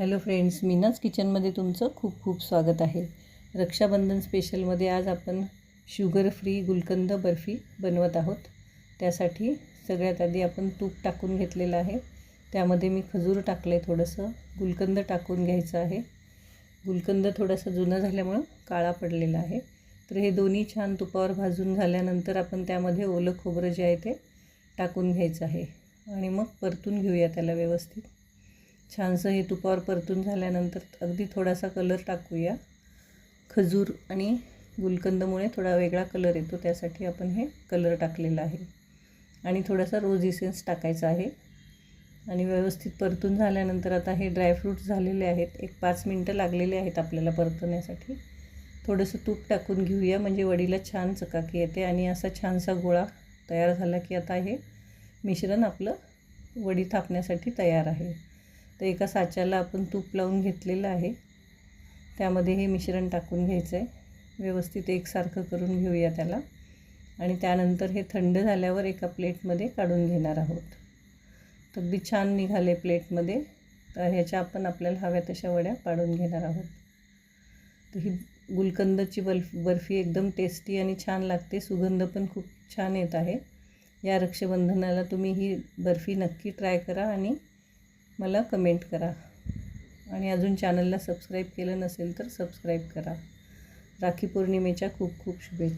Hello friends, मीनाज किचनमध्ये तुमचं खूप खूप स्वागत आहे. रक्षाबंधन स्पेशलमध्ये आज आपण शुगर फ्री गुलकंद बर्फी बनवत आहोत. त्यासाठी सगळ्यात आधी आपण तूप टाकून घेतलेलं आहे. त्यामध्ये मी खजूर टाकले, थोडंसं गुलकंद टाकून घ्यायचं आहे. गुलकंद थोडंसं जुनं झाल्यामुळं काळा पडलेला आहे. तर हे दोन्ही छान तुपावर भाजून झाल्यानंतर आपण त्यामध्ये ओलं खोबरं जे आहे ते टाकून घ्यायचं आहे आणि मग परतून घेऊया त्याला व्यवस्थित. छानसं हे तुपावर परतून झाल्यानंतर अगदी थोडासा कलर टाकूया. खजूर आणि गुलकंदमुळे थोडा वेगळा कलर येतो, त्यासाठी आपण हे कलर टाकलेला आहे. आणि थोडासा रोज इसेन्स टाकायचा आहे. आणि व्यवस्थित परतून झाल्यानंतर आता हे ड्रायफ्रूट्स झालेले आहेत. 1-5 मिनटं लागलेले आहेत आपल्याला परतवण्यासाठी. थोडंसं तूप टाकून घेऊया, म्हणजे वडीला छान चकाकी येते. आणि असा छानसा गोळा तयार झाला की आता हे मिश्रण आपलं वडी थापण्यासाठी तयार आहे. तर एका साच्याला आपण तूप लावून घेतलेलं आहे. त्यामध्ये हे मिश्रण टाकून घ्यायचं आहे. व्यवस्थित एकसारखं करून घेऊया त्याला. आणि त्यानंतर हे थंड झाल्यावर एका प्लेटमध्ये काढून घेणार आहोत. तर अगदी छान निघाले प्लेटमध्ये. तर ह्याच्या आपण आपल्याला हव्या तशा वड्या पाडून घेणार आहोत. तर ही गुलकंदची बर्फी एकदम टेस्टी आणि छान लागते. सुगंध पण खूप छान येत आहे. या रक्षाबंधनाला तुम्ही ही बर्फी नक्की ट्राय करा आणि मला कमेंट करा. आणि अजून चॅनलला सबस्क्राईब केलं नसेल तर सबस्क्राईब करा. राखी पौर्णिमेच्या खूप खूप शुभेच्छा.